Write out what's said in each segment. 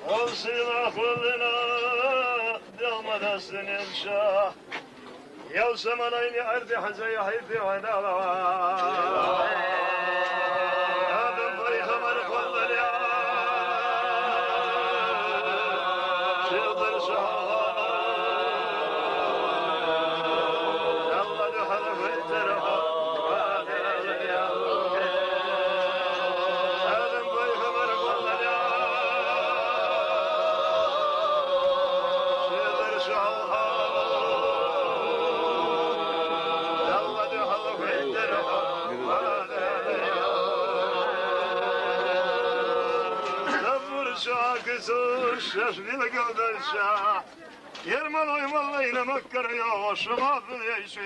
وصينا كلنا دوم دست نمشى يا سمنين أرض حزي حيث ونا هذا فريق مرقل يا شيطان شهر الله دخل في الترف شاش بالقلب الشاح يرمل ويمل إلى مكر يا والشباب يشي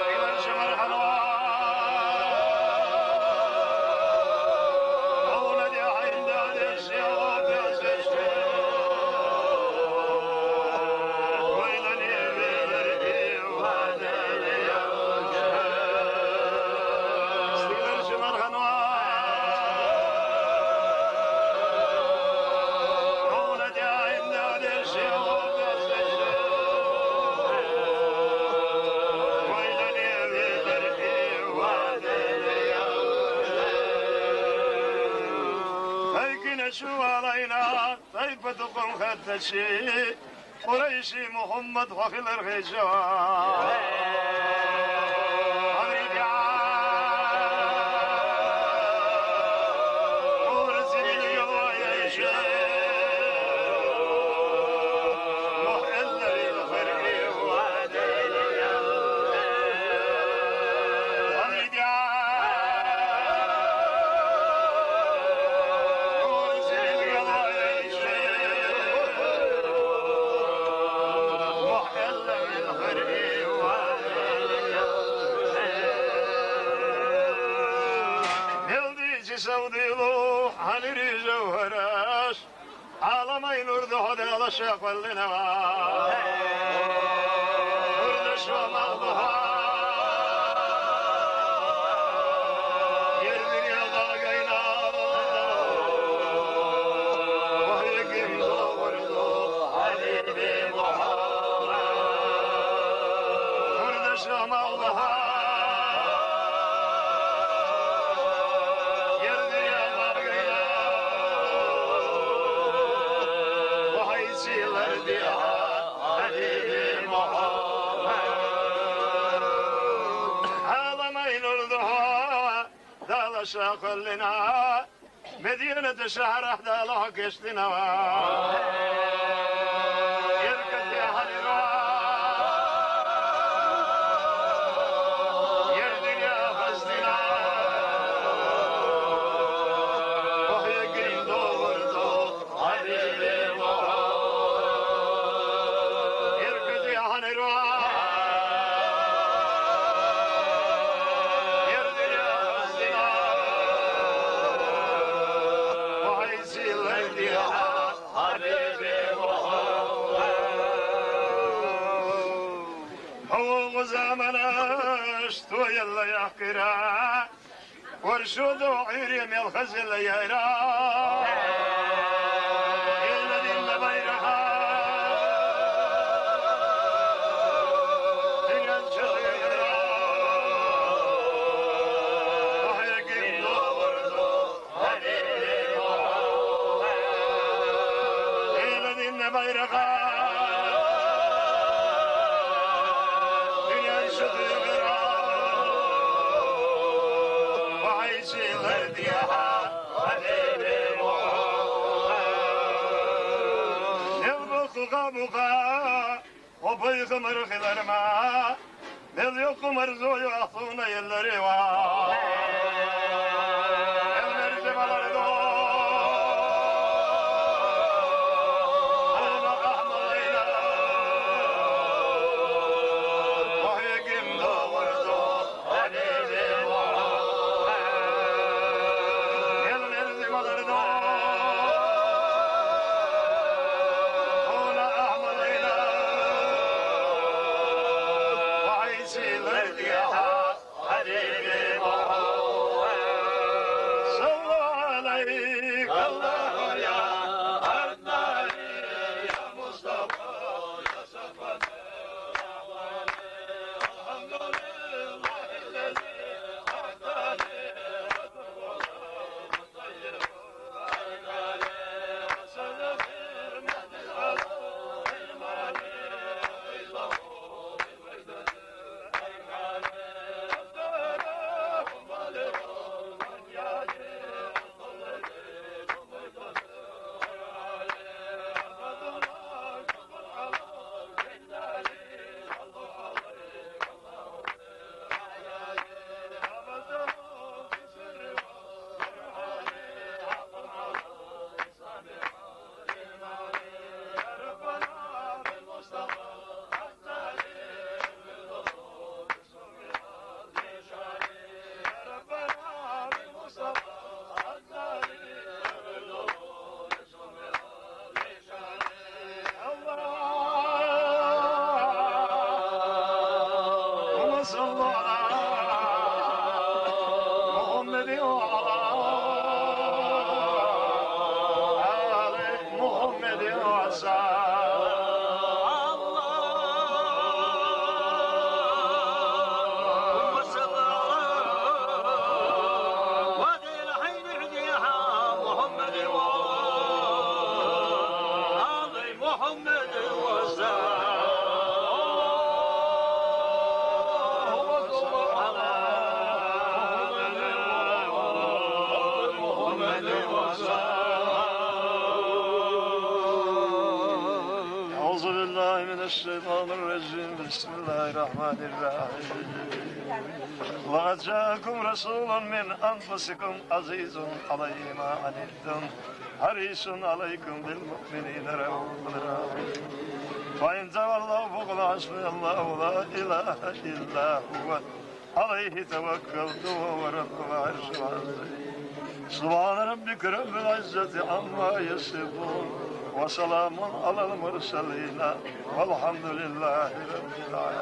إلى الشمال حلوان أولاد يا حين داد الشيوخ يسشي وإلى نيبي وهذا اليوم إلى الشمال حلوان شو علينا طيبة قم خدشي قريشي محمد وخل الرجال سوديلو حنري جوهراش عالمين ارد هذا الشيخ والنوا ارد شو مغضها يرمي ضاقينا وهي قمدو وردو حبيبي محمد ارد شو مغضها شاقلنا مدينة شهر أحدى الله قشتنا يركض يا حليرا يردن يا فزدنا وهي قيم دوردو حبيبي محمد يركض يا حليرا زمناش تو يلا يا قرا ورشود وعيري من الخزل يا را الذي بيرها هي الجزيرة وهي قيم دوردو هدي الذي بيرها غابوغا وبيخ مرخ الارما مليوك مرزو يعطون يلريوا المرجم الارضو المقام الليلة وهي قمدو وردو حبيبي محمد المرجم الارضو الله يا عدناني يا مصطفى يا صفوة الرحمن الحمد لله الذي أعطاني وتفضل الطيب وأنالي وسلم من الأرض المالي وإله بالوجد المالي اللهم لهم من يالي الشيطان الرجيم بسم الله الرحمن الرحيم لقد جاءكم رسول من أنفسكم عزيز عليه ما عنتم حريص عليكم بالمؤمنين رؤوف رحيم فإن تولوا فقل حسبي الله لا إله إلا هو عليه توكلت وهو رب العرش العظيم سبحان ربك رب العزة عما يصفون وسلام على المرسلين والحمد لله رب العالمين.